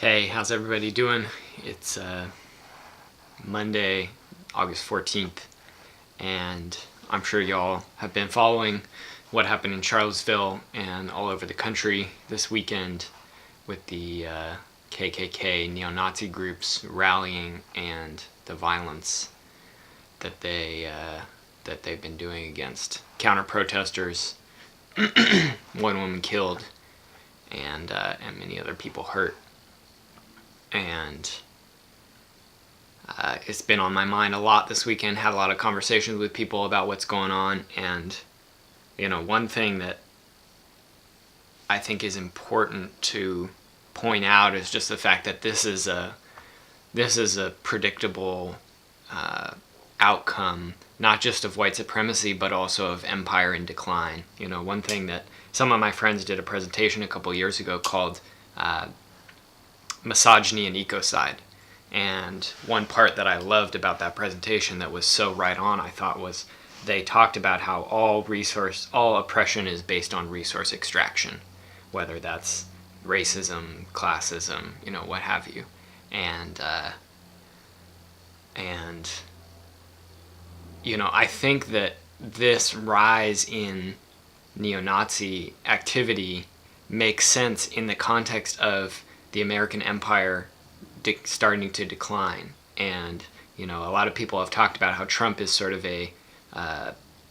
Hey, how's everybody doing? It's Monday, August 14th, and I'm sure y'all have been following what happened in Charlottesville and all over the country this weekend with the KKK neo-Nazi groups rallying and the violence that they've been doing against counter-protesters. One woman killed and many other people hurt. And it's been on my mind a lot this weekend. Had a lot of conversations with people about what's going on, and one thing that I think is important to point out is just the fact that this is a predictable outcome, not just of white supremacy but also of empire in decline. One thing that some of my friends did a presentation a couple years ago called misogyny and ecocide. And one part that I loved about that presentation that was so right on, I thought, was they talked about how all oppression is based on resource extraction, whether that's racism, classism, what have you. And I think that this rise in neo-Nazi activity makes sense in the context of the American empire starting to decline. And a lot of people have talked about how Trump is sort of a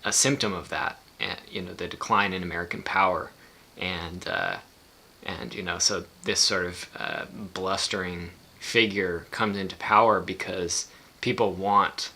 symptom of that, the decline in American power. And so this sort of blustering figure comes into power because people want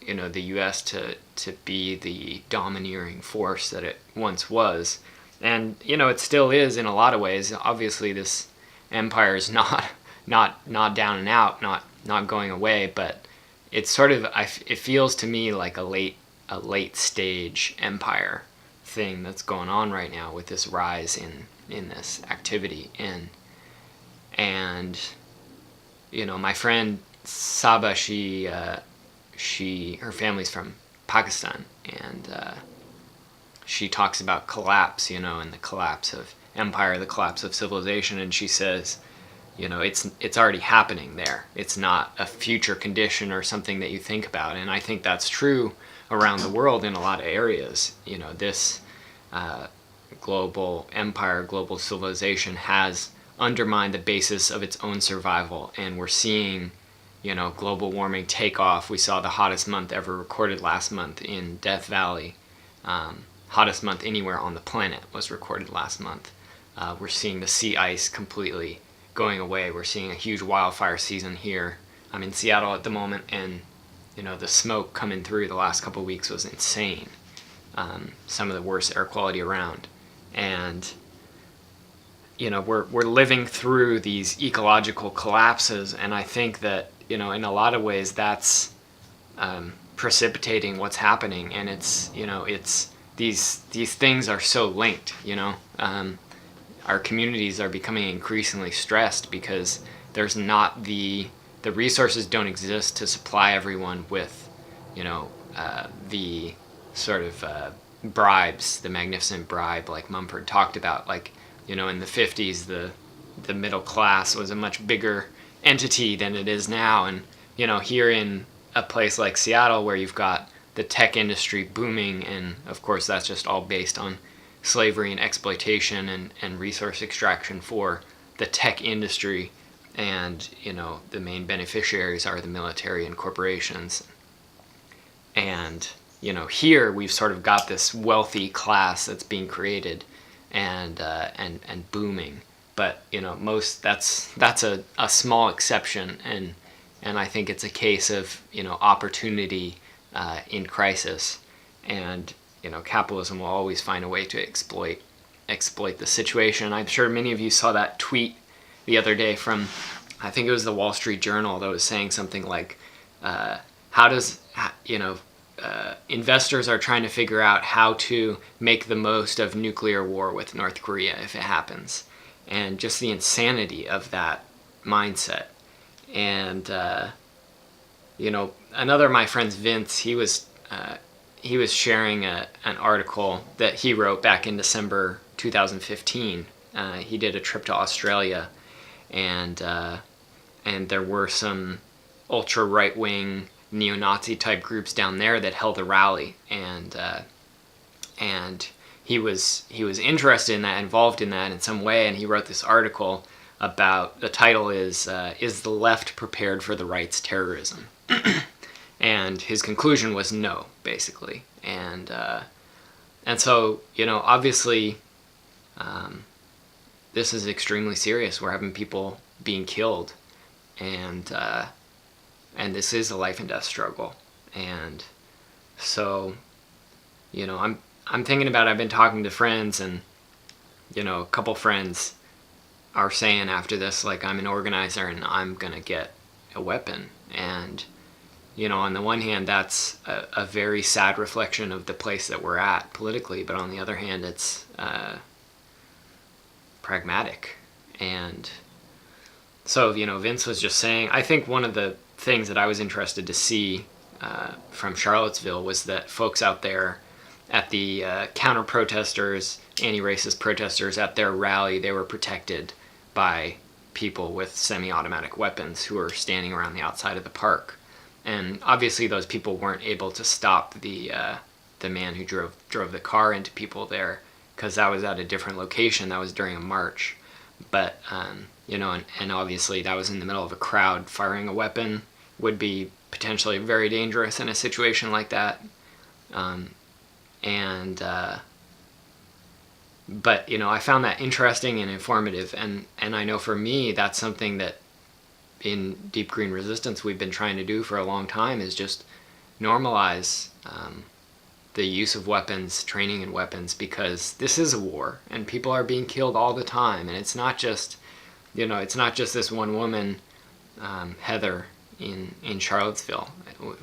the U.S. to be the domineering force that it once was. And it still is in a lot of ways. Obviously this empire is not down and out, not going away, but it's sort of, it feels to me like a late stage empire thing that's going on right now with this rise in this activity. And my friend Saba, her family's from Pakistan, and she talks about collapse, and the collapse of empire, the collapse of civilization, and she says, it's already happening there. It's not a future condition or something that you think about. And I think that's true around the world in a lot of areas. This global empire, global civilization has undermined the basis of its own survival, and we're seeing global warming take off. We saw the hottest month ever recorded last month in Death Valley. Hottest month anywhere on the planet was recorded last month. We're seeing the sea ice completely going away. We're seeing a huge wildfire season here. I'm in Seattle at the moment, and the smoke coming through the last couple of weeks was insane. Some of the worst air quality around. And we're living through these ecological collapses, and I think that in a lot of ways that's precipitating what's happening. And it's these things are so linked. Our communities are becoming increasingly stressed because there's not the resources don't exist to supply everyone with the sort of bribes, the magnificent bribe like Mumford talked about. Like in the 50s the middle class was a much bigger entity than it is now. And here in a place like Seattle, where you've got the tech industry booming, and of course that's just all based on slavery and exploitation and resource extraction for the tech industry, and the main beneficiaries are the military and corporations. And here we've sort of got this wealthy class that's being created and booming. But that's a small exception, and I think it's a case of opportunity in crisis. And capitalism will always find a way to exploit the situation. I'm sure many of you saw that tweet the other day from, I think it was the Wall Street Journal, that was saying something like, investors are trying to figure out how to make the most of nuclear war with North Korea if it happens. And just the insanity of that mindset. And another of my friends, Vince, he was sharing an article that he wrote back in December 2015. He did a trip to Australia, and there were some ultra right-wing neo-Nazi type groups down there that held a rally, and he was interested in that, involved in that in some way, and he wrote this article about, the title is the left prepared for the right's terrorism? And his conclusion was no, basically. And so, obviously, this is extremely serious. We're having people being killed, and this is a life and death struggle. And so, I'm thinking about, I've been talking to friends, and, a couple friends are saying after this, like, I'm an organizer and I'm going to get a weapon. And, on the one hand, that's a very sad reflection of the place that we're at politically, but on the other hand, it's pragmatic. And so, Vince was just saying, I think one of the things that I was interested to see from Charlottesville was that folks out there at the counter-protesters, anti-racist protesters at their rally, they were protected by people with semi-automatic weapons who were standing around the outside of the park. And obviously those people weren't able to stop the man who drove the car into people there, because that was at a different location. That was during a march. But, and obviously that was in the middle of a crowd. Firing a weapon would be potentially very dangerous in a situation like that. But, I found that interesting and informative. And I know for me, that's something that in Deep Green Resistance we've been trying to do for a long time, is just normalize the use of weapons, training in weapons, because this is a war and people are being killed all the time. And it's not just, this one woman, Heather in Charlottesville,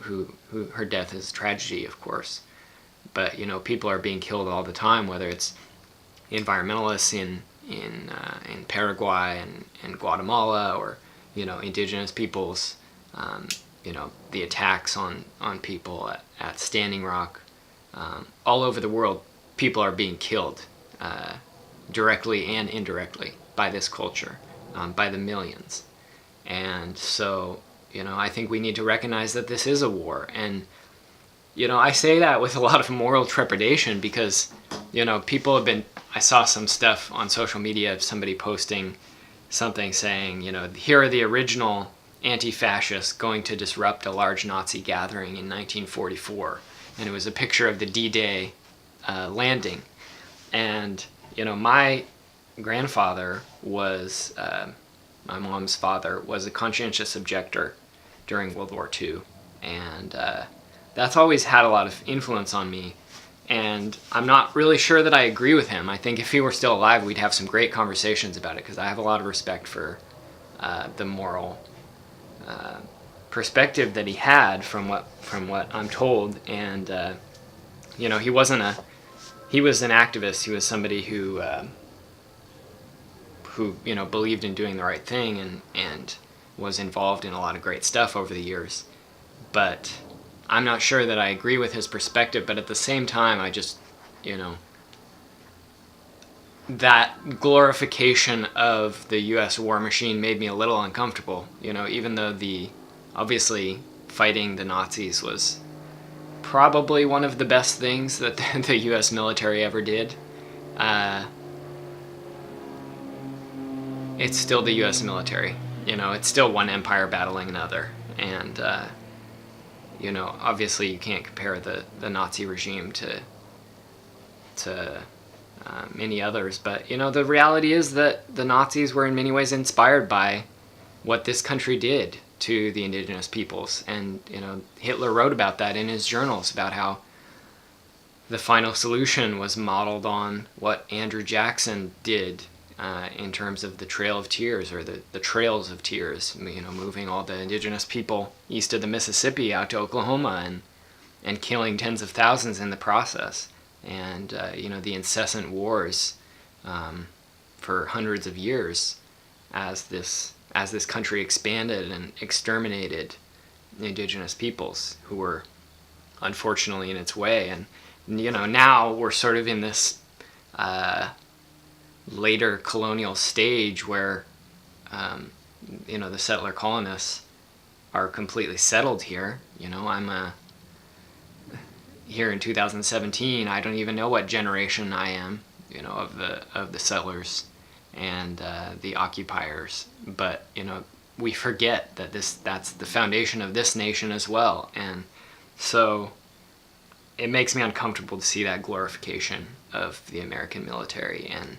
who her death is tragedy, of course. But, people are being killed all the time, whether it's environmentalists in Paraguay and Guatemala, or, indigenous peoples, the attacks on people at Standing Rock. All over the world, people are being killed directly and indirectly by this culture, by the millions. And so, I think we need to recognize that this is a war. And, I say that with a lot of moral trepidation because, people have been, I saw some stuff on social media of somebody posting something saying, here are the original anti-fascists going to disrupt a large Nazi gathering in 1944. And it was a picture of the D-Day landing. And, my grandfather was, my mom's father, was a conscientious objector during World War II. And that's always had a lot of influence on me. And I'm not really sure that I agree with him. I think if he were still alive, we'd have some great conversations about it, because I have a lot of respect for the moral perspective that he had, from what I'm told. And he was an activist. He was somebody who believed in doing the right thing and was involved in a lot of great stuff over the years. But I'm not sure that I agree with his perspective, but at the same time, I just, that glorification of the U.S. war machine made me a little uncomfortable, even though obviously fighting the Nazis was probably one of the best things that the U.S. military ever did. It's still the U.S. military, it's still one empire battling another. And, obviously you can't compare the Nazi regime to many others, but, the reality is that the Nazis were in many ways inspired by what this country did to the indigenous peoples. And, Hitler wrote about that in his journals, about how the final solution was modeled on what Andrew Jackson did in terms of the Trail of Tears, or the Trails of Tears, moving all the indigenous people east of the Mississippi out to Oklahoma and killing tens of thousands in the process. And, the incessant wars for hundreds of years as this country expanded and exterminated indigenous peoples who were unfortunately in its way. And, now we're sort of in this later colonial stage where the settler colonists are completely settled here. I'm here in 2017. I don't even know what generation I am, of the settlers and the occupiers. But we forget that that's the foundation of this nation as well, and so it makes me uncomfortable to see that glorification of the American military and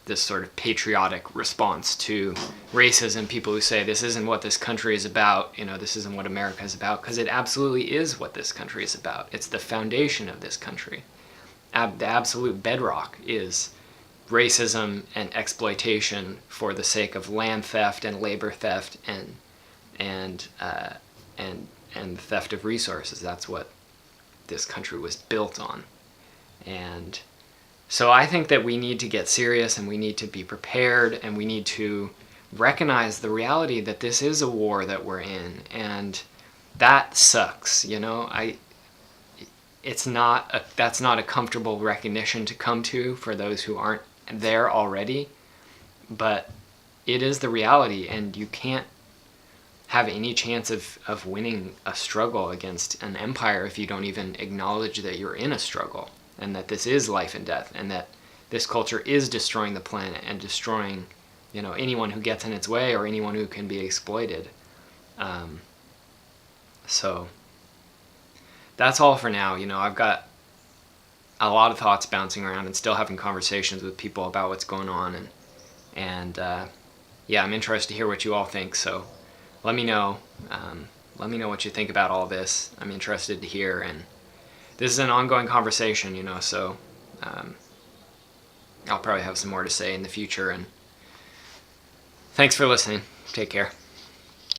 this sort of patriotic response to racism. People who say this isn't what this country is about, this isn't what America is about, because it absolutely is what this country is about. It's the foundation of this country. The absolute bedrock is racism and exploitation for the sake of land theft and labor theft and the theft of resources. That's what this country was built on. And so I think that we need to get serious, and we need to be prepared, and we need to recognize the reality that this is a war that we're in, and that sucks. That's not a comfortable recognition to come to for those who aren't there already, but it is the reality, and you can't have any chance of winning a struggle against an empire if you don't even acknowledge that you're in a struggle, and that this is life and death, and that this culture is destroying the planet and destroying anyone who gets in its way or anyone who can be exploited. So that's all for now. I've got a lot of thoughts bouncing around and still having conversations with people about what's going on, and I'm interested to hear what you all think. So let me know. Let me know what you think about all this. I'm interested to hear, and this is an ongoing conversation, so I'll probably have some more to say in the future. And thanks for listening. Take care.